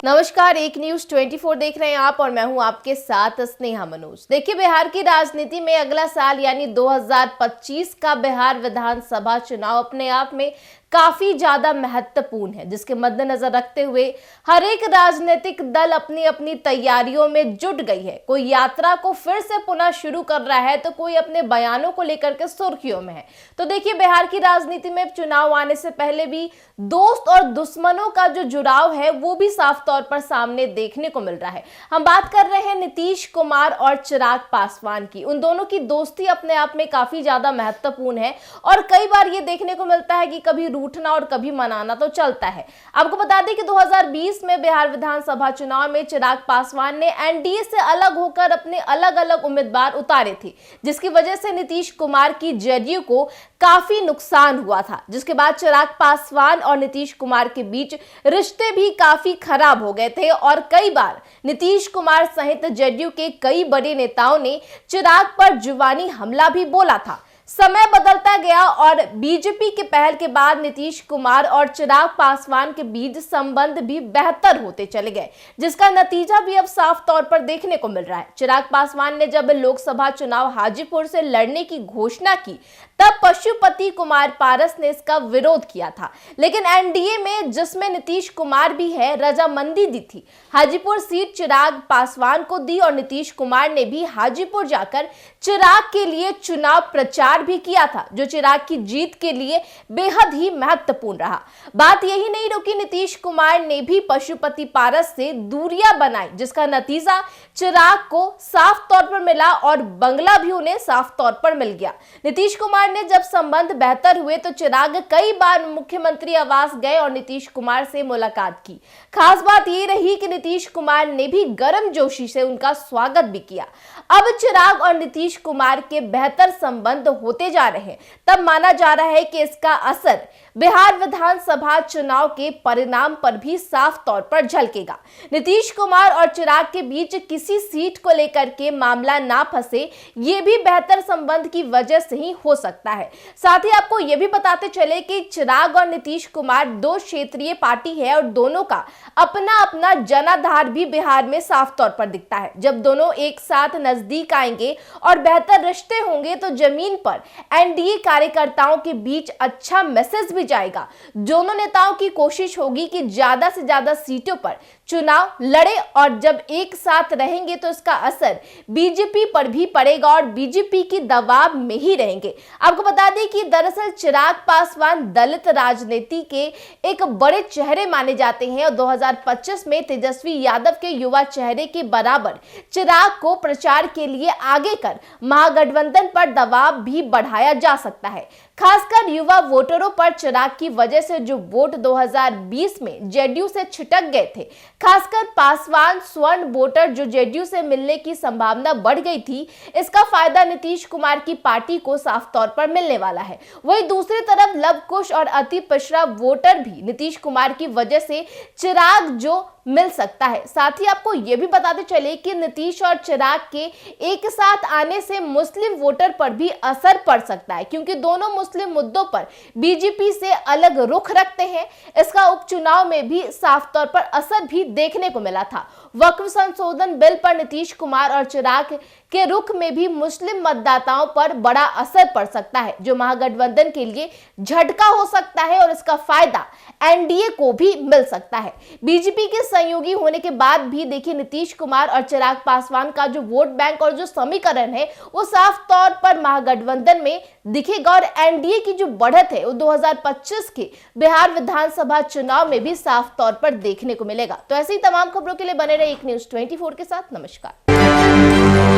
नमस्कार, एक न्यूज 24 देख रहे हैं आप और मैं हूं आपके साथ स्नेहा मनोज। देखिए, बिहार की राजनीति में अगला साल यानी 2025 का बिहार विधानसभा चुनाव अपने आप में काफी ज्यादा महत्वपूर्ण है, जिसके मद्देनजर रखते हुए हर एक राजनीतिक दल अपनी अपनी तैयारियों में जुट गई है। कोई यात्रा को फिर से पुनः शुरू कर रहा है तो कोई अपने बयानों को लेकर के सुर्खियों में है। तो देखिए, बिहार की राजनीति में चुनाव आने से पहले भी दोस्त और दुश्मनों का जो जुड़ाव है वो भी साफ तौर पर सामने देखने को मिल रहा है। हम बात कर रहे हैं नीतीश कुमार और चिराग पासवान की। उन दोनों की दोस्ती अपने आप में काफी ज्यादा महत्वपूर्ण है और कई बार ये देखने को मिलता है कि कभी रूठना और कभी मनाना तो चलता है। आपको बता दें कि 2020 में बिहार विधानसभा चुनाव में चिराग पासवान ने एनडीए से अलग होकर अपने अलग अलग उम्मीदवार उतारे थे, जिसकी वजह से नीतीश कुमार की जेडीयू को काफी नुकसान हुआ था। जिसके बाद चिराग पासवान और नीतीश कुमार के बीच रिश्ते भी काफी खराब हो गए थे और कई बार नीतीश कुमार सहित जेडीयू के कई बड़े नेताओं ने चिराग पर जुबानी हमला भी बोला था। समय बदलता गया और बीजेपी के पहल के बाद नीतीश कुमार और चिराग पासवान के बीच संबंध भी बेहतर होते चले गए, जिसका नतीजा भी अब साफ तौर पर देखने को मिल रहा है। चिराग पासवान ने जब लोकसभा चुनाव हाजीपुर से लड़ने की घोषणा की तब पशुपति कुमार पारस ने इसका विरोध किया था, लेकिन एनडीए में जिसमें नीतीश कुमार भी है रजामंदी दी थी। हाजीपुर सीट चिराग पासवान को दी और नीतीश कुमार ने भी हाजीपुर जाकर चिराग के लिए चुनाव प्रचार भी किया था, जो चिराग की जीत के लिए बेहद ही महत्वपूर्ण रहा। बात यही नहीं रुकी, नीतीश कुमार ने भी पशुपति पारस से दूरियां बनाई, जिसका नतीजा चिराग को साफ तौर पर मिला और बंगला भी उन्हें साफ तौर पर मिल गया। नीतीश कुमार ने जब संबंध बेहतर हुए तो चिराग कई बार मुख्यमंत्री आवास गए और नीतीश कुमार से मुलाकात की। खास बात ये रही कि नीतीश कुमार ने भी गर्मजोशी से उनका स्वागत भी किया। अब चिराग और नीतीश कुमार के बेहतर संबंध होते जा रहे हैं, तब माना जा रहा है कि इसका असर बिहार विधानसभा चुनाव के परिणाम पर भी साफ तौर पर झलकेगा। नीतीश कुमार और चिराग के बीच किसी सीट को लेकर के मामला ना फंसे, ये भी बेहतर संबंध की वजह से ही हो सकता है। साथ ही आपको ये भी बताते चले कि चिराग और नीतीश कुमार दो क्षेत्रीय पार्टी है और दोनों का अपना अपना जनाधार भी बिहार में साफ तौर पर दिखता है। जब दोनों एक साथ नजदीक आएंगे और बेहतर रिश्ते होंगे तो जमीन पर एनडीए कार्यकर्ताओं के बीच अच्छा मैसेज भी जाएगा। दोनों नेताओं की कोशिश होगी कि ज्यादा से ज्यादा सीटों पर चुनाव लड़े और जब एक साथ रहेंगे तो इसका असर बीजेपी पर भी पड़ेगा और बीजेपी की दबाव में ही रहेंगे। आपको बता दें कि दरअसल चिराग पासवान दलित राजनीति के एक बड़े चेहरे माने जाते हैं और 2025 में तेजस्वी यादव के युवा चेहरे के बराबर चिराग को प्रचार के लिए आगे कर महागठबंधन पर दबाव भी बढ़ाया जा सकता है। खासकर युवा वोटरों पर चिराग की वजह से जो वोट 2020 में जेडीयू से छिटक गए थे, खासकर पासवान स्वर्ण वोटर जो जेडीयू से मिलने की संभावना बढ़ गई थी, इसका फायदा नीतीश कुमार की पार्टी को साफ तौर पर मिलने वाला है। वहीं दूसरी तरफ लव कुश और अति पिछड़ा वोटर भी नीतीश कुमार की वजह से चिराग जो मिल सकता है। साथ ही आपको यह भी बताते चले कि नीतीश और चिराग के एक साथ आने से मुस्लिम वोटर पर भी असर पड़ सकता है, क्योंकि दोनों मुस्लिम मुद्दों पर बीजेपी से अलग रुख रखते हैं। इसका उपचुनाव में भी साफ तौर पर असर भी देखने को मिला था। वक्फ संशोधन बिल पर नीतीश कुमार और चिराग के रुख में भी मुस्लिम मतदाताओं पर बड़ा असर पड़ सकता है, जो महागठबंधन के लिए झटका हो सकता है और इसका फायदा एनडीए को भी मिल सकता है। बीजेपी के सहयोगी होने के बाद भी देखिए, नीतीश कुमार और चिराग पासवान का जो वोट बैंक और जो समीकरण है वो साफ तौर पर महागठबंधन में दिखेगा और एनडीए की जो बढ़त है वो 2025 के बिहार विधानसभा चुनाव में भी साफ तौर पर देखने को मिलेगा। तो ऐसी तमाम खबरों के लिए बने रहे एक न्यूज 24 के साथ। नमस्कार।